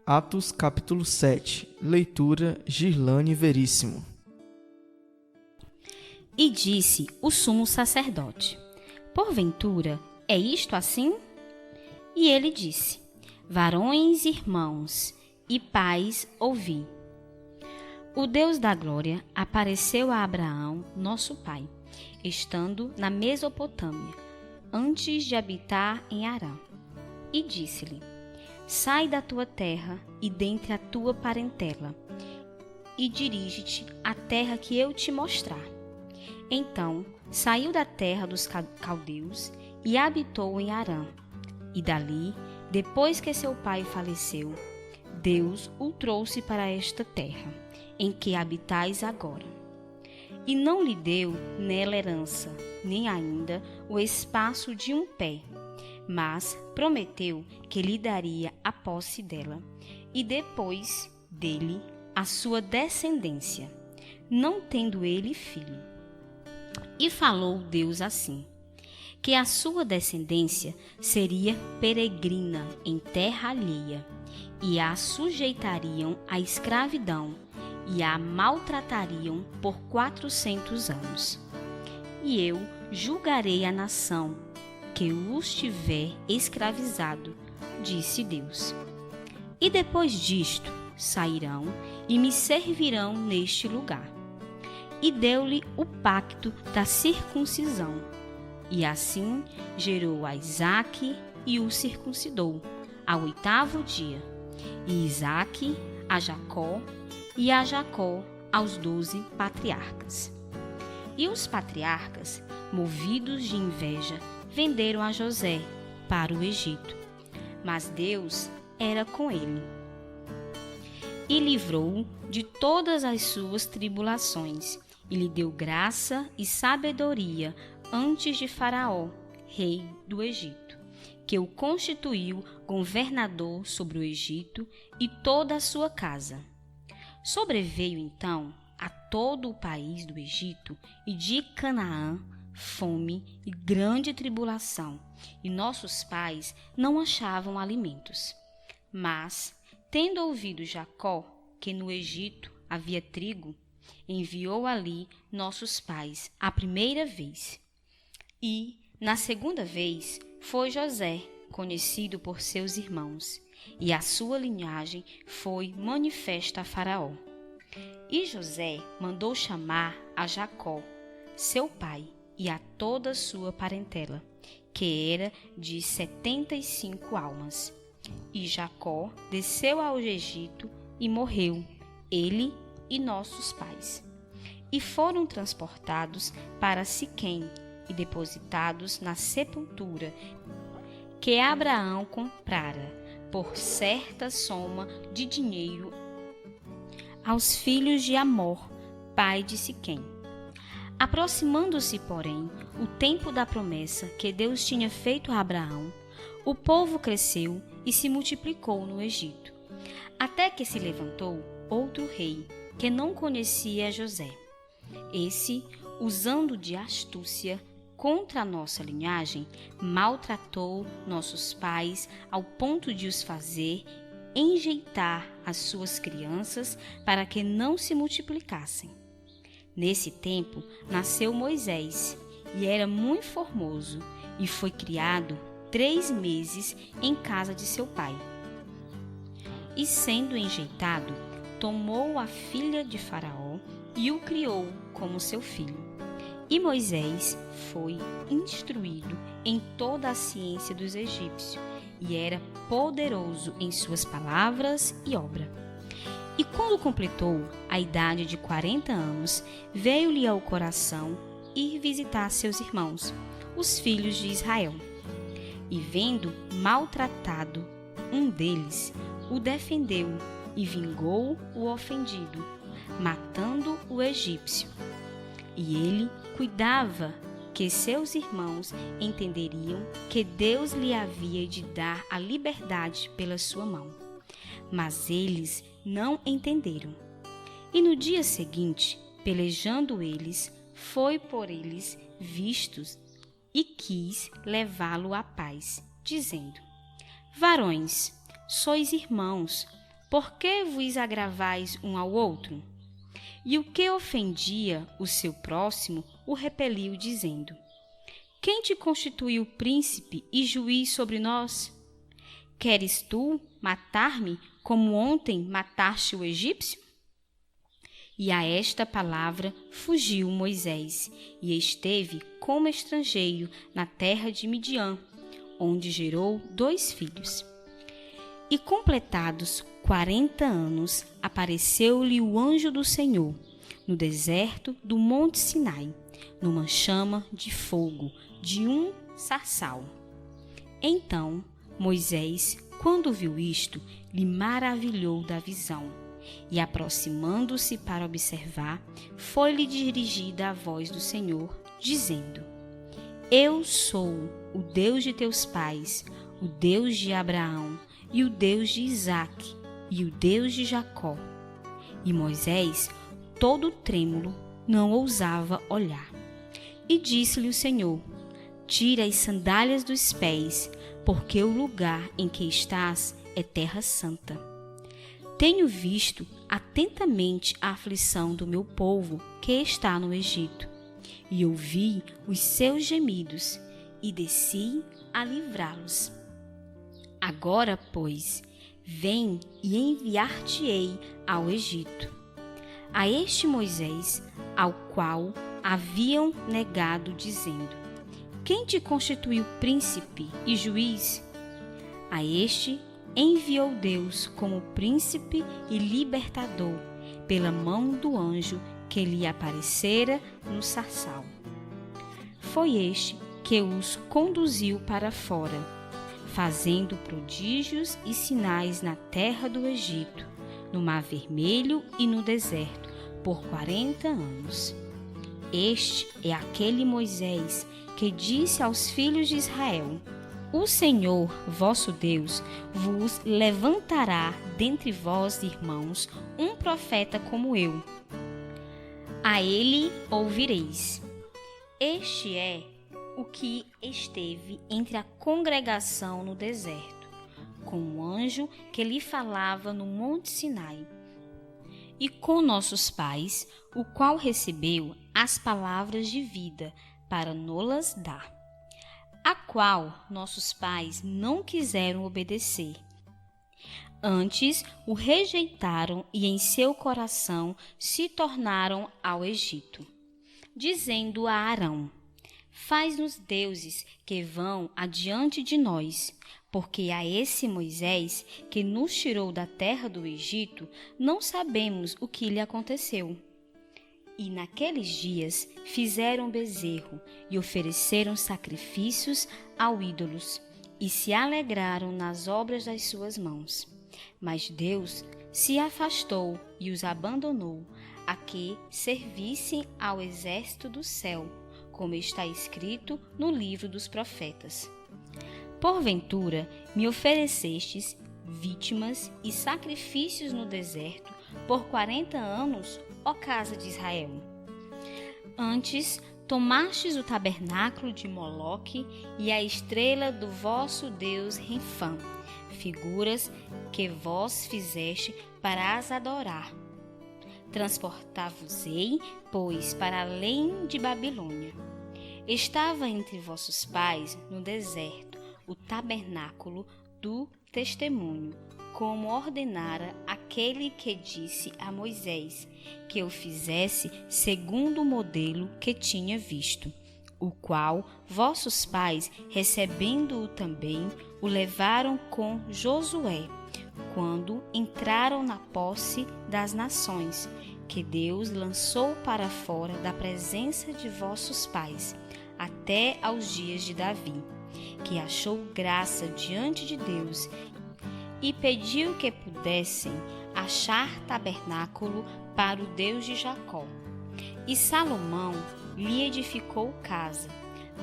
Atos capítulo 7. Leitura Girlane Veríssimo. E disse o sumo sacerdote: porventura é isto assim? E ele disse: varões, irmãos e pais, ouvi. O Deus da glória apareceu a Abraão, nosso pai, estando na Mesopotâmia, antes de habitar em Harã. E disse-lhe: sai da tua terra e dentre a tua parentela, e dirige-te à terra que eu te mostrar. Então saiu da terra dos caldeus e habitou em Harã. E dali, depois que seu pai faleceu, Deus o trouxe para esta terra, em que habitais agora. E não lhe deu nela herança, nem ainda o espaço de um pé, mas prometeu que lhe daria a posse dela, e depois dele a sua descendência, não tendo ele filho. E falou Deus assim: que a sua descendência seria peregrina em terra alheia, e a sujeitariam à escravidão, e a maltratariam por 400 anos. E eu julgarei a nação que os tiver escravizado, disse Deus. E depois disto sairão e me servirão neste lugar. E deu-lhe o pacto da circuncisão. E assim gerou a Isaque e o circuncidou ao 8º dia. E Isaque a Jacó, e a Jacó aos 12 patriarcas. E os patriarcas, movidos de inveja, venderam a José para o Egito. Mas Deus era com ele e livrou-o de todas as suas tribulações, e lhe deu graça e sabedoria antes de Faraó, rei do Egito, que o constituiu governador sobre o Egito e toda a sua casa. Sobreveio então a todo o país do Egito e de Canaã fome e grande tribulação, e nossos pais não achavam alimentos. Mas, tendo ouvido Jacó que no Egito havia trigo, enviou ali nossos pais a primeira vez. E, na segunda vez, foi José, conhecido por seus irmãos, e a sua linhagem foi manifesta a Faraó. E José mandou chamar a Jacó, seu pai, e a toda a sua parentela, que era de 75 almas. E Jacó desceu ao Egito e morreu, ele e nossos pais. E foram transportados para Siquém e depositados na sepultura que Abraão comprara por certa soma de dinheiro aos filhos de Amor, pai de Siquém. Aproximando-se, porém, o tempo da promessa que Deus tinha feito a Abraão, o povo cresceu e se multiplicou no Egito, até que se levantou outro rei, que não conhecia José. Esse, usando de astúcia contra a nossa linhagem, maltratou nossos pais ao ponto de os fazer enjeitar as suas crianças para que não se multiplicassem. Nesse tempo nasceu Moisés, e era muito formoso, e foi criado 3 meses em casa de seu pai. E sendo enjeitado, tomou a filha de Faraó e o criou como seu filho. E Moisés foi instruído em toda a ciência dos egípcios, e era poderoso em suas palavras e obra. E quando completou a idade de 40 anos, veio-lhe ao coração ir visitar seus irmãos, os filhos de Israel. E vendo maltratado um deles, o defendeu e vingou o ofendido, matando o egípcio. E ele cuidava que seus irmãos entenderiam que Deus lhe havia de dar a liberdade pela sua mão. Mas eles não entenderam. E no dia seguinte, pelejando eles, foi por eles vistos e quis levá-lo à paz, dizendo: varões, sois irmãos, por que vos agravais um ao outro? E o que ofendia o seu próximo o repeliu, dizendo: Quem te constituiu príncipe e juiz sobre nós? Queres tu matar-me como ontem mataste o egípcio? E a esta palavra fugiu Moisés, e esteve como estrangeiro na terra de Midian, onde gerou 2 filhos. E completados 40 anos, apareceu-lhe o anjo do Senhor, no deserto do monte Sinai, numa chama de fogo, de um sarçal. Então, Moisés, quando viu isto, lhe maravilhou da visão, e aproximando-se para observar, foi-lhe dirigida a voz do Senhor, dizendo: Eu sou o Deus de teus pais, o Deus de Abraão, e o Deus de Isaque, e o Deus de Jacó. E Moisés, todo trêmulo, não ousava olhar. E disse-lhe o Senhor: Tira as sandálias dos pés, porque o lugar em que estás é terra santa. Tenho visto atentamente a aflição do meu povo que está no Egito, e ouvi os seus gemidos, e desci a livrá-los. Agora, pois, vem e enviar-te-ei ao Egito. A este Moisés, ao qual haviam negado, dizendo: Quem te constituiu príncipe e juiz? A este enviou Deus como príncipe e libertador, pela mão do anjo que lhe aparecera no sarçal. Foi este que os conduziu para fora, fazendo prodígios e sinais na terra do Egito, no Mar Vermelho e no deserto, por 40 anos. Este é aquele Moisés que disse aos filhos de Israel: O Senhor, vosso Deus, vos levantará dentre vós, irmãos, um profeta como eu. A ele ouvireis. Este é o que esteve entre a congregação no deserto, com o anjo que lhe falava no monte Sinai, e com nossos pais, o qual recebeu as palavras de vida para nolas dar, a qual nossos pais não quiseram obedecer. Antes o rejeitaram e em seu coração se tornaram ao Egito, dizendo a Arão: Faz-nos deuses que vão adiante de nós, porque a esse Moisés, que nos tirou da terra do Egito, não sabemos o que lhe aconteceu. E naqueles dias fizeram bezerro e ofereceram sacrifícios ao ídolos, e se alegraram nas obras das suas mãos. Mas Deus se afastou e os abandonou, a que servissem ao exército do céu, como está escrito no livro dos profetas. Porventura me oferecestes vítimas e sacrifícios no deserto por 40 anos, ó casa de Israel. Antes tomastes o tabernáculo de Moloque e a estrela do vosso Deus Renfã, figuras que vós fizeste para as adorar. Transportar-vos-ei, pois, para além de Babilônia. Estava entre vossos pais no deserto o tabernáculo do testemunho, como ordenara aquele que disse a Moisés que o fizesse segundo o modelo que tinha visto, o qual vossos pais, recebendo-o também, o levaram com Josué, quando entraram na posse das nações, que Deus lançou para fora da presença de vossos pais, até aos dias de Davi, que achou graça diante de Deus e pediu que pudessem achar tabernáculo para o Deus de Jacó. E Salomão lhe edificou casa,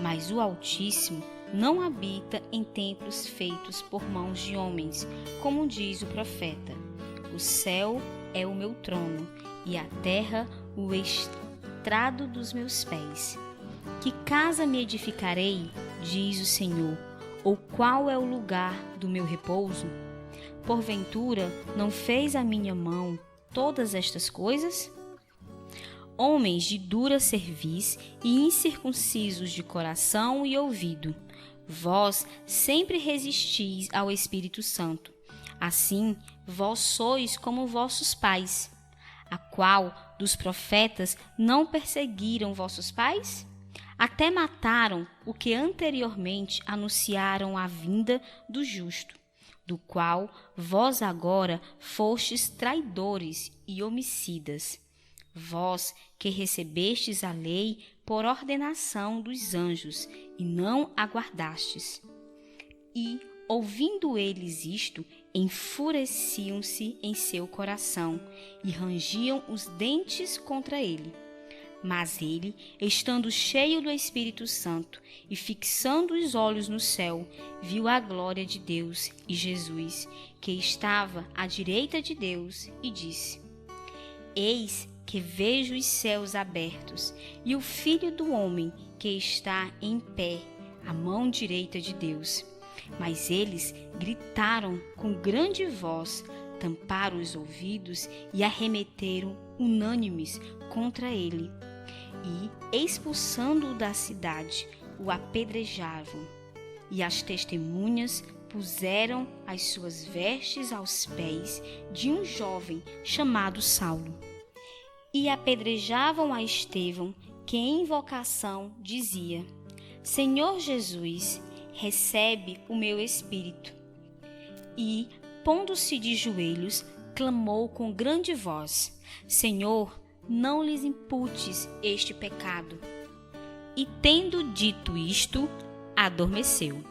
mas o Altíssimo não habita em templos feitos por mãos de homens, como diz o profeta: O céu é o meu trono, e a terra o estrado dos meus pés. Que casa me edificarei, diz o Senhor, ou qual é o lugar do meu repouso? porventura não fez a minha mão todas estas coisas? Homens de dura cerviz e incircuncisos de coração e ouvido, vós sempre resistis ao Espírito Santo. Assim, vós sois como vossos pais. A qual dos profetas não perseguiram vossos pais? Até mataram o que anteriormente anunciaram a vinda do justo, do qual vós agora fostes traidores e homicidas. Vós que recebestes a lei por ordenação dos anjos e não aguardastes. E, ouvindo eles isto, enfureciam-se em seu coração e rangiam os dentes contra ele. Mas ele, estando cheio do Espírito Santo e fixando os olhos no céu, viu a glória de Deus e Jesus, que estava à direita de Deus, e disse: Eis que vejo os céus abertos e o Filho do Homem que está em pé, à mão direita de Deus. Mas eles gritaram com grande voz, tamparam os ouvidos e arremeteram unânimes contra ele. E, expulsando-o da cidade, o apedrejavam. E as testemunhas puseram as suas vestes aos pés de um jovem chamado Saulo. E apedrejavam a Estevão, que em invocação dizia: Senhor Jesus, recebe o meu espírito. E, pondo-se de joelhos, clamou com grande voz: Senhor, não lhes imputes este pecado. E tendo dito isto, adormeceu.